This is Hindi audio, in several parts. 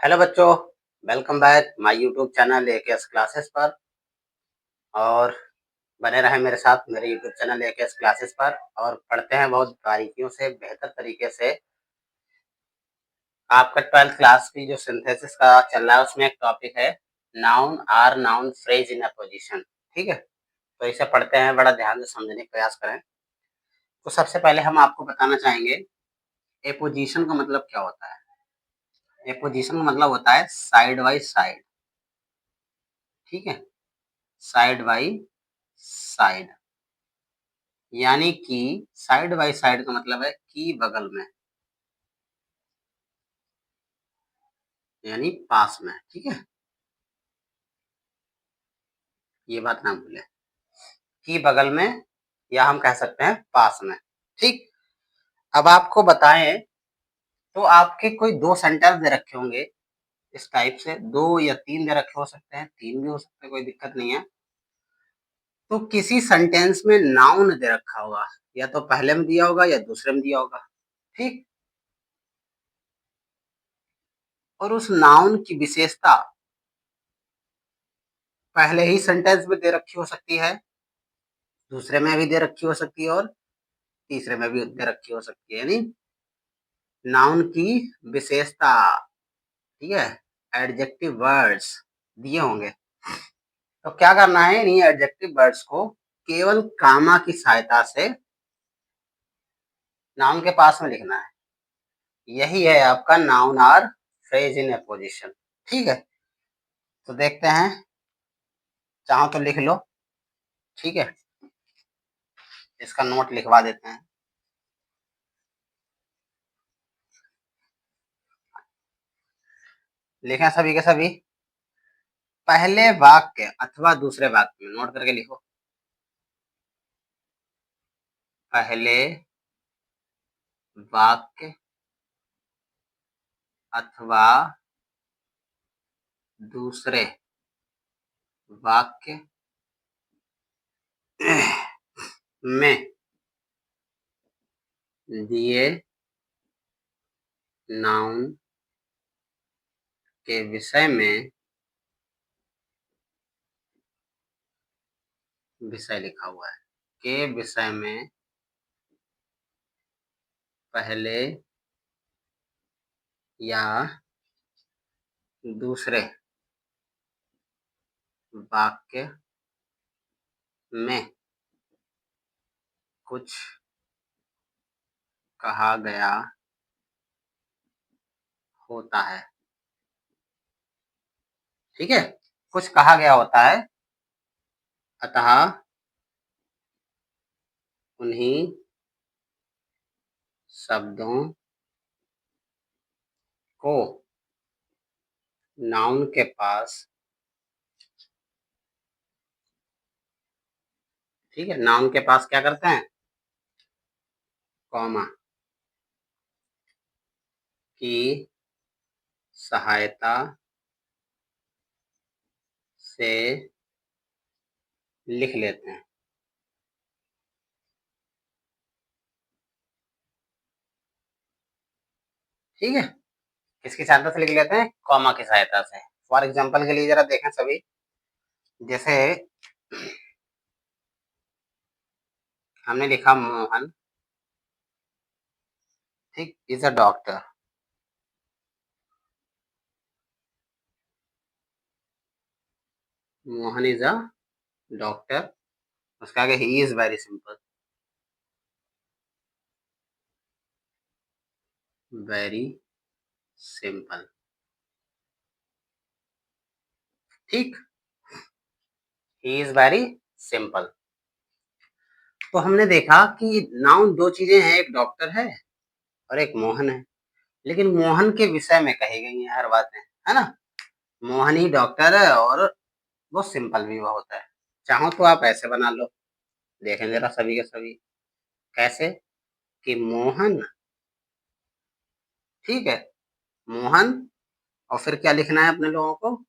हेलो बच्चों, welcome back my YouTube channel AKS classes पर। और बने रहें मेरे साथ मेरे यूट्यूब चैनल एकेएस क्लासेस पर और पढ़ते हैं बहुत बारीकियों से बेहतर तरीके से। आपका 12th क्लास की जो सिंथेसिस का चल रहा है उसमें एक टॉपिक है noun or noun phrase in apposition. ठीक है, तो इसे पढ़ते हैं, बड़ा ध्यान से समझने का प्रयास करें। तो सबसे पहले हम आपको बताना चाहेंगे एपोजिशन का मतलब क्या होता है। एपोजिशन का मतलब होता है साइड बाई साइड। ठीक है, साइड बाई साइड, यानी कि साइड बाई साइड का मतलब है कि बगल में, यानी पास में। ठीक है, ये बात ना भूलें कि बगल में, या हम कह सकते हैं पास में। ठीक, अब आपको बताएं तो आपके कोई दो सेंटेंस दे रखे होंगे इस टाइप से, दो या तीन दे रखे हो सकते हैं, तीन भी हो सकते हैं, कोई दिक्कत नहीं है। तो किसी सेंटेंस में नाउन दे रखा होगा, या तो पहले में दिया होगा या दूसरे में दिया होगा। ठीक, और उस नाउन की विशेषता पहले ही सेंटेंस में दे रखी हो सकती है, दूसरे में भी दे रखी हो सकती है और तीसरे में भी दे रखी हो सकती है, यानी नाउन की विशेषता। ठीक है, एडजेक्टिव वर्ड्स दिए होंगे। तो क्या करना है, इन्हीं एडजेक्टिव वर्ड्स को केवल कामा की सहायता से नाउन के पास में लिखना है। यही है आपका noun or phrase in apposition. ठीक है, तो देखते हैं, चाहो तो लिख लो। ठीक है, इसका नोट लिखवा देते हैं। लिखें सभी के सभी। पहले वाक्य अथवा दूसरे वाक्य में नोट करके लिखो। पहले वाक्य अथवा दूसरे वाक्य में दिए नाउन के विषय में, विषय लिखा हुआ है, के विषय में पहले या दूसरे वाक्य में कुछ कहा गया होता है। ठीक है, कुछ कहा गया होता है, अतः उन्हीं शब्दों को नाउन के पास, ठीक है, नाउन के पास क्या करते हैं, कॉमा की सहायता से लिख लेते हैं। ठीक है, किसकी सहायता से लिख लेते हैं, कॉमा की सहायता से। फॉर एग्जाम्पल के लिए जरा देखें सभी, जैसे हमने लिखा मोहन, ठीक, is a doctor. Mohan is a doctor, उसका आगे he is very simple, very simple. ठीक, ही इज वेरी सिंपल। तो हमने देखा कि नाउन दो चीजें हैं, एक डॉक्टर है और एक मोहन है, लेकिन मोहन के विषय में कही गई है हर बातें, है ना। मोहन ही डॉक्टर है और वो सिंपल भी हुआ होता है। चाहो तो आप ऐसे बना लो, देखें जरा सभी के सभी, कैसे कि मोहन, ठीक है, मोहन, और फिर क्या लिखना है अपने लोगों को,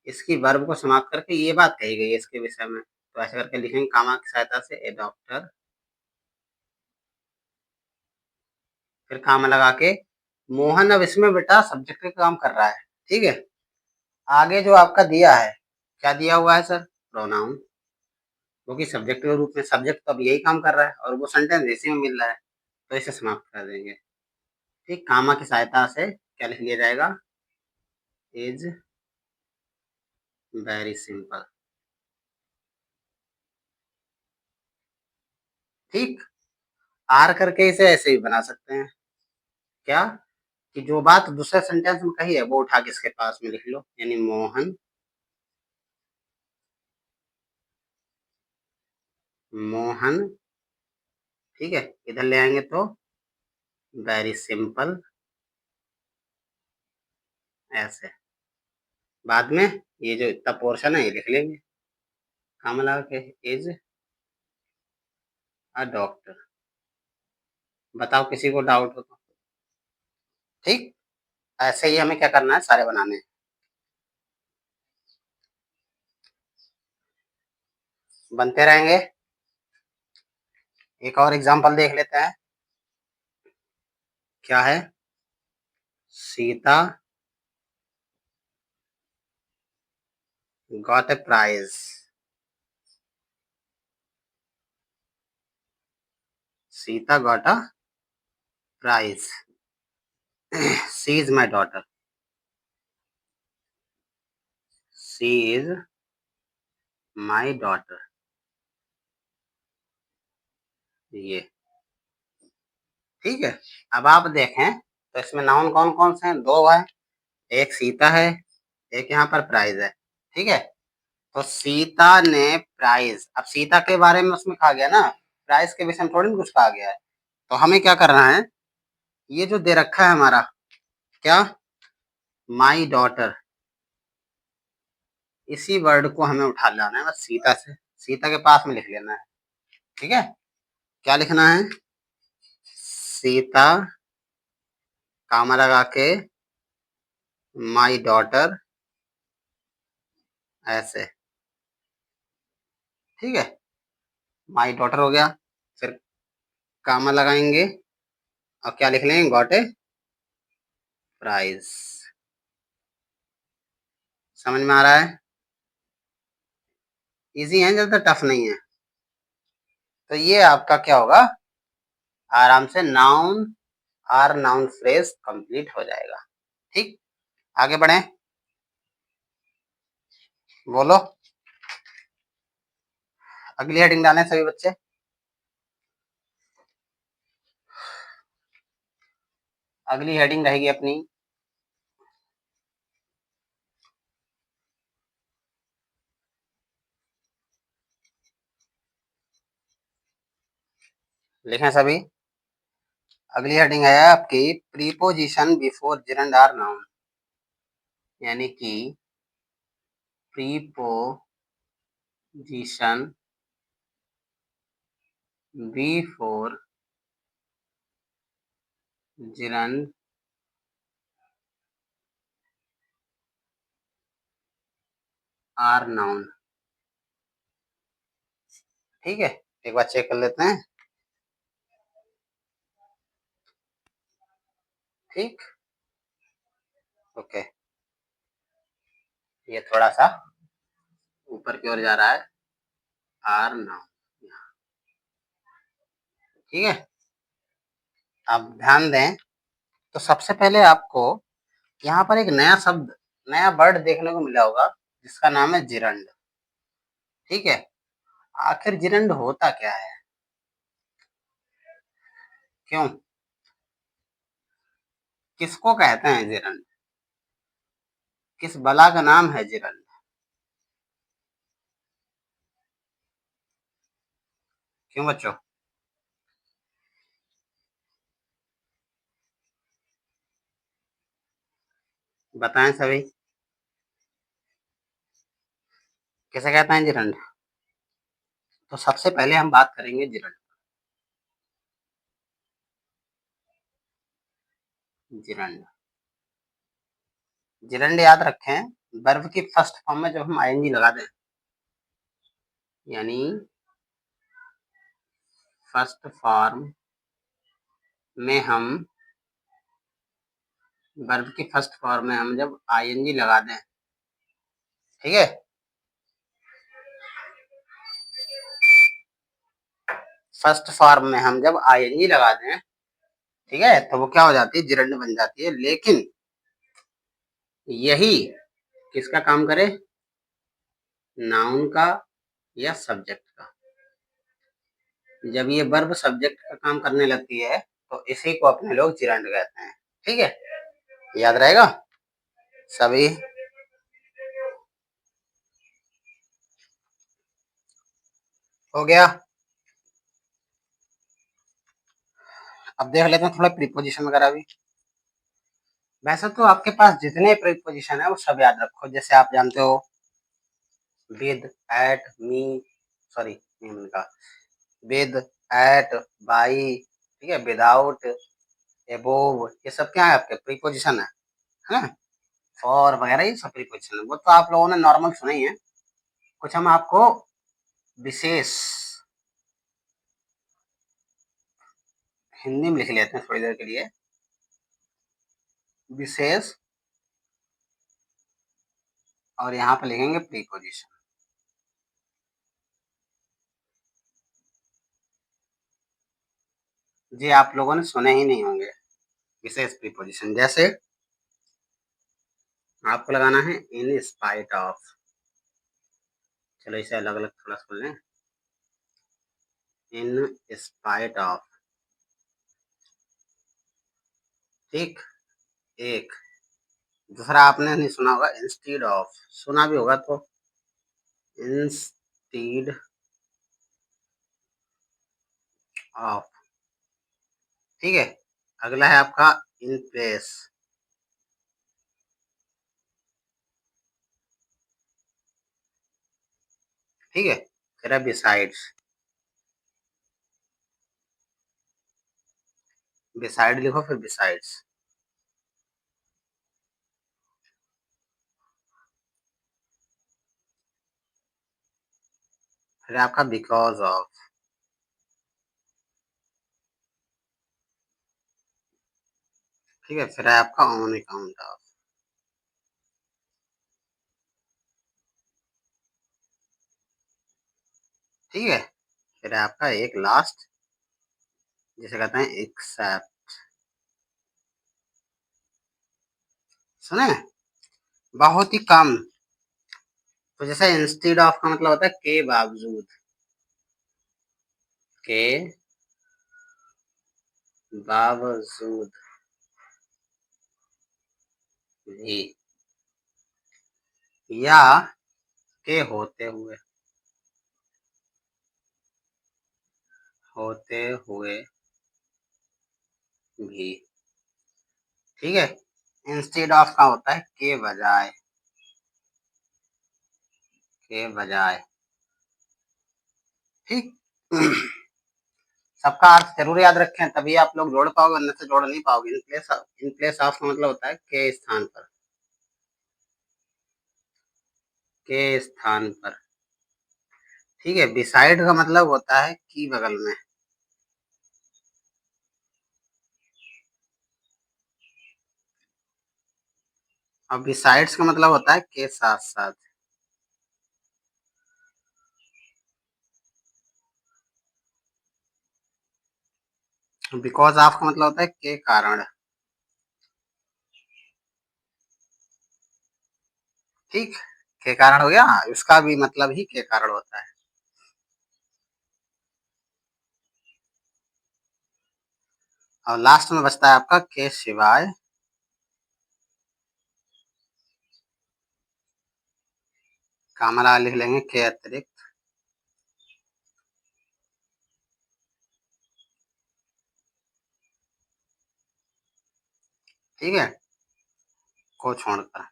इसकी वर्ब को समाप्त करके ये बात कही गई है इसके विषय में, तो ऐसे करके लिखेंगे कामा की सहायता से ए डॉक्टर, फिर काम लगा के मोहन। अब इसमें बेटा सब्जेक्ट का काम कर रहा है। ठीक है। आगे जो आपका दिया है, क्या दिया हुआ है सर? प्रोनाउन, क्योंकि सब्जेक्ट के रूप में सब्जेक्ट तो अब यही काम कर रहा है और वो सेंटेंस इसी में मिल रहा है, तो इसे समाप्त कर देंगे। ठीक, कामा की सहायता से क्या लिख लिया जाएगा? Is very simple. ठीक, आर करके इसे ऐसे ही बना सकते हैं। क्या? कि जो बात दूसरे सेंटेंस में कही है वो उठा के इसके पास में लिख लो, यानी मोहन, मोहन, ठीक है, इधर ले आएंगे तो वेरी सिंपल, ऐसे। बाद में ये जो इतना पोर्शन है ये लिख लेंगे, कमला के इज अ डॉक्टर। बताओ किसी को डाउट हो तो। ठीक, ऐसे ही हमें क्या करना है, सारे बनाने हैं। बनते रहेंगे। एक और एग्जांपल देख लेते हैं। क्या है? Sita got a prize. Sita got a prize. She is my daughter. She is my daughter. ये ठीक है। अब आप देखें तो इसमें नाउन कौन कौन से हैं? दो है, एक सीता है, एक यहाँ पर प्राइज है। ठीक है, तो सीता ने प्राइज, अब सीता के बारे में उसमें कहा गया ना, प्राइज के विषय में थोड़ी ना कुछ कहा गया है। तो हमें क्या करना है, ये जो दे रखा है हमारा, क्या? माई डॉटर, इसी वर्ड को हमें उठा लाना है बस सीता से, सीता के पास में लिख लेना है। ठीक है, क्या लिखना है? सीता, कामा लगा के, माई डॉटर, ऐसे। ठीक है, माई डॉटर हो गया, फिर कामा लगाएंगे और क्या लिख लेंगे? Got a prize. समझ में आ रहा है? इजी है, ज्यादा टफ नहीं है। तो ये आपका क्या होगा, आराम से noun or noun phrase complete हो जाएगा। ठीक, आगे बढ़े, बोलो। अगली हेडिंग डालें सभी बच्चे। अगली हेडिंग रहेगी अपनी, लिखें सभी। अगली हेडिंग है आपकी preposition before gerund or noun, यानी कि preposition before gerund or noun. ठीक है, एक बार चेक कर लेते हैं। ठीक, ओके, ये थोड़ा सा ऊपर की ओर जा रहा है, आर नाउन। ठीक है, आप ध्यान दें तो सबसे पहले आपको यहाँ पर एक नया शब्द, नया वर्ड देखने को मिला होगा जिसका नाम है जिरंड। ठीक है, आखिर जिरंड होता क्या है? क्यों, किसको कहते हैं जिरंड? किस बला का नाम है जिरंड? क्यों बच्चों? बताएं सभी, किसे कहते हैं जिरंड? तो सबसे पहले हम बात करेंगे जिरंड। जिरंड, जिरंड याद रखें, वर्ब की फर्स्ट फॉर्म में जब हम आईएनजी लगा दें, यानी फर्स्ट फॉर्म में हम वर्ब की फर्स्ट फॉर्म में हम जब आईएनजी लगा दें, ठीक है, फर्स्ट फॉर्म में हम जब आईएनजी लगा दें, ठीक है, तो वो क्या हो जाती है, जिरंड बन जाती है। लेकिन यही किसका काम करे, नाउन का या सब्जेक्ट का। जब ये वर्ब सब्जेक्ट का काम करने लगती है तो इसी को अपने लोग जिरंड कहते हैं। ठीक है, याद रहेगा सभी। हो गया। अब देख लेते हैं थोड़ा प्रीपोजिशन वगैरह भी। वैसे तो आपके पास जितने प्रीपोजिशन है वो सब याद रखो। जैसे आप जानते हो विद, एट, मी, सॉरी का विद, एट, बाई, ठीक है, विदाउट, एबोव, ये सब क्या है, आपके प्रीपोजिशन है ना। फॉर वगैरह ये सब प्रीपोजिशन है। वो तो आप लोगों ने नॉर्मल सुना ही है। कुछ हम आपको विशेष हिंदी में लिख लेते हैं थोड़ी देर के लिए। विशेष, और यहाँ पे लिखेंगे प्रीपोजिशन। जी आप लोगों ने सुने ही नहीं होंगे विशेष प्रीपोजिशन। जैसे आपको लगाना है इन स्पाइट ऑफ। चलो इसे अलग अलग थोड़ा सुन लें। इन स्पाइट ऑफ, ठीक, एक। दूसरा आपने नहीं सुना होगा इंस्टीड ऑफ, सुना भी होगा तो इंस्टीड ऑफ, ठीक है। अगला है आपका इन प्लेस, ठीक है। फिर है बिसाइड्स, बिसाइड लिखो फिर बिसाइड्स। फिर आपका बिकॉज ऑफ, ठीक है। फिर है आपका ऑन अकाउंट ऑफ, ठीक है। फिर है आपका एक लास्ट जिसे कहते हैं एक्सेप्ट, सुने, बहुत ही कम। तो जैसे इंस्टीड ऑफ का मतलब होता है के बावजूद, के बावजूद भी, या के होते हुए, होते हुए भी, ठीक है। इंस्टेड ऑफ का होता है के बजाय, के बजाय, ठीक। सबका अर्थ जरूर याद रखें तभी आप लोग जोड़ पाओगे, वरना से जोड़ नहीं पाओगे। इन प्लेस ऑफ का मतलब होता है के स्थान पर, के स्थान पर, ठीक है। बिसाइड का मतलब होता है की बगल में, और बिसाइड्स का मतलब होता है के साथ साथ। बिकॉज ऑफ का मतलब होता है के कारण, ठीक। के कारण हो गया, इसका भी मतलब ही के कारण होता है। और लास्ट में बचता है आपका के सिवाय, कामरा लिख लेंगे के अतिरिक्त, ठीक है, को छोड़कर।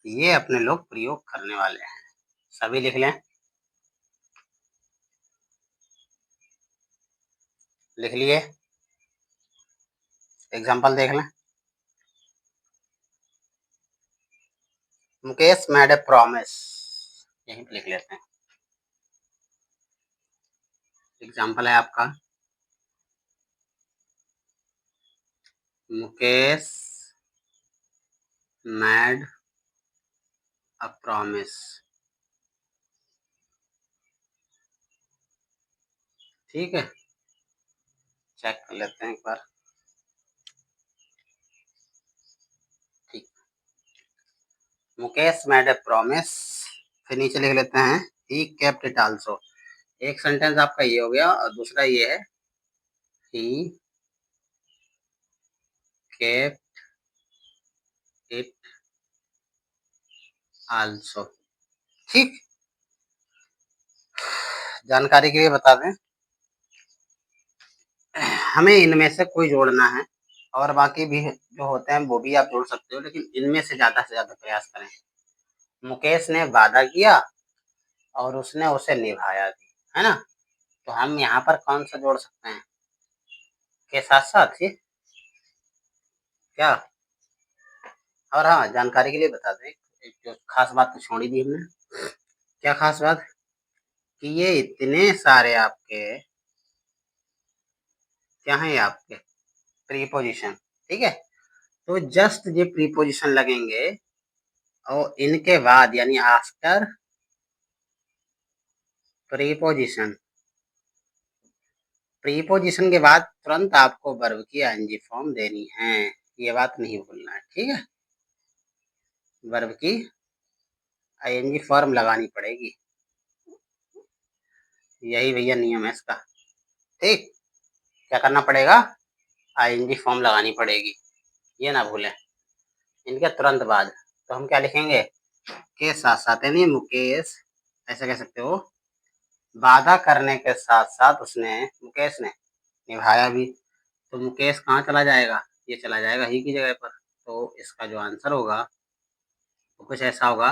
ये अपने लोग प्रयोग करने वाले हैं, सभी लिख लें। लिख लिए, एग्जाम्पल देख लें। मुकेश मेड ए प्रॉमिस, यहीं पे लिख लेते हैं। एग्जाम्पल है आपका मुकेश मैड अ प्रॉमिस। ठीक है, चेक कर लेते हैं एक बार। ठीक, मुकेश मैड अ प्रॉमिस, फिर नीचे लिख लेते हैं ही केप्ट इट आल्सो। एक सेंटेंस आपका ये हो गया और दूसरा ये है ही केप्ट इट आल्सो। ठीक, जानकारी के लिए बता दें, हमें इनमें से कोई जोड़ना है और बाकी भी जो होते हैं वो भी आप जोड़ सकते हो, लेकिन इनमें से ज्यादा प्रयास करें। मुकेश ने वादा किया और उसने उसे निभाया भी, है ना? तो हम यहाँ पर कौन सा जोड़ सकते हैं के साथ साथ ही क्या? और हाँ, जानकारी के लिए बता दें, एक जो खास बात तो छोड़ी दी हमने। क्या खास बात? कि ये इतने सारे आपके क्या है, आपके प्रीपोजिशन। ठीक है, तो जस्ट ये प्रीपोजिशन लगेंगे और इनके बाद यानी आफ्टर प्रीपोजिशन, प्रीपोजिशन के बाद तुरंत आपको वर्ब की आईएनजी फॉर्म देनी है, ये बात नहीं भूलना है। ठीक है, वर्ब की आईएनजी फॉर्म लगानी पड़ेगी, यही भैया नियम है इसका। ठीक, क्या करना पड़ेगा? आईएनजी फॉर्म लगानी पड़ेगी, ये ना भूलें, इनके तुरंत बाद। तो हम क्या लिखेंगे? के साथ साथ, यानी मुकेश, ऐसा कह सकते हो, वादा करने के साथ साथ उसने, मुकेश ने निभाया भी। तो मुकेश कहाँ चला जाएगा? ये चला जाएगा ही की जगह पर। तो इसका जो आंसर होगा वो कुछ ऐसा होगा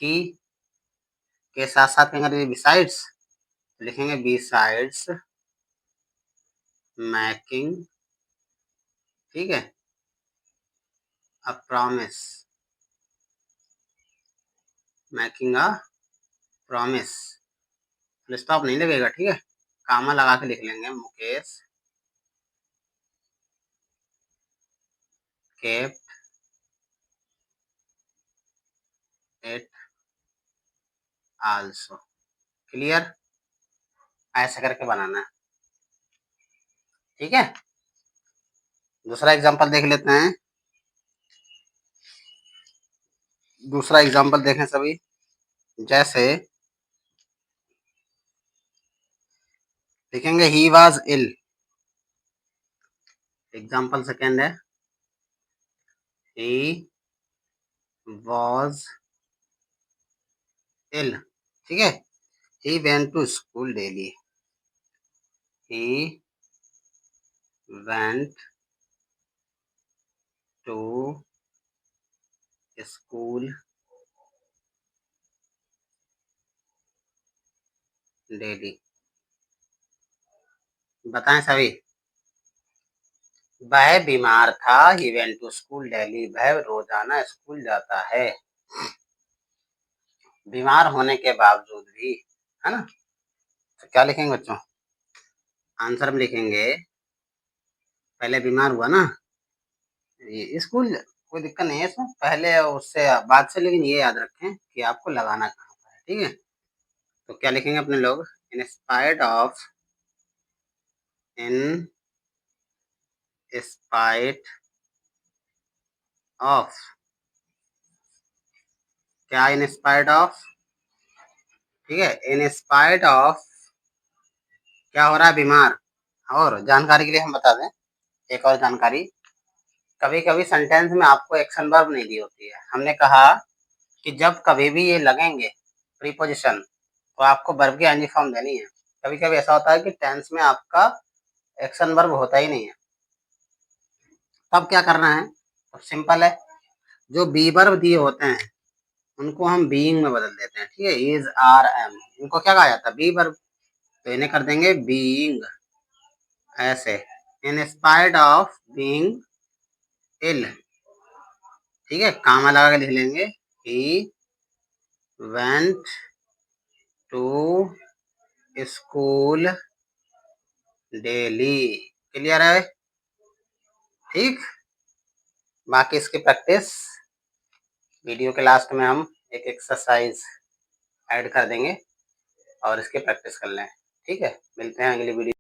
कि के साथ साथ कहेंगे बिसाइड्स, लिखेंगे बिसाइड्स मैकिंग, ठीक है, a promise, making a promise, full stop नहीं लगेगा। ठीक है, कामा लगा के लिख लेंगे, Mukesh kept it also. Clear? ऐसा करके बनाना है। ठीक है, दूसरा एग्जांपल देख लेते हैं। दूसरा एग्जांपल देखें सभी, जैसे लिखेंगे he was ill. Example second है ही वाज इल। ठीक है, he went to school daily, he went to school daily. बताएं सभी, वह बीमार था, he went to school daily, वह रोजाना स्कूल जाता है, बीमार होने के बावजूद भी, है ना? तो क्या लिखेंगे बच्चों? आंसर में लिखेंगे, पहले बीमार हुआ ना, ये स्कूल, कोई दिक्कत नहीं है इसमें, पहले उससे बाद से, लेकिन ये याद रखें कि आपको लगाना कहाँ पर है। ठीक है, तो क्या लिखेंगे अपने लोग? इन spite of, in spite of, क्या इन स्पाइट ऑफ? ठीक है, इन स्पाइट ऑफ क्या हो रहा है? बीमार। और जानकारी के लिए हम बता दें, एक और जानकारी, कभी कभी सेंटेंस में आपको एक्शन वर्ब नहीं दी होती है। हमने कहा कि जब कभी भी ये लगेंगे प्रीपोजिशन तो आपको वर्ब की आईएनजी फॉर्म देनी है। कभी कभी ऐसा होता है कि टेंस में आपका एक्शन वर्ब होता ही नहीं है, तब क्या करना है? तो सिंपल है, जो बी वर्ब दिए होते हैं उनको हम बीइंग में बदल देते हैं। ठीक है, इज आर एम, इनको क्या कहा जाता है? बी वर्ब, तो इन्हें कर देंगे बीइंग, ऐसे, in spite of being ill. ठीक है, कामा लगा के लिख लेंगे, he went to school daily. Clear है? ठीक। बाकी इसकी प्रैक्टिस वीडियो के लास्ट में हम एक एक्सरसाइज ऐड कर देंगे और इसकी प्रैक्टिस कर लें। ठीक है, मिलते हैं अगली वीडियो।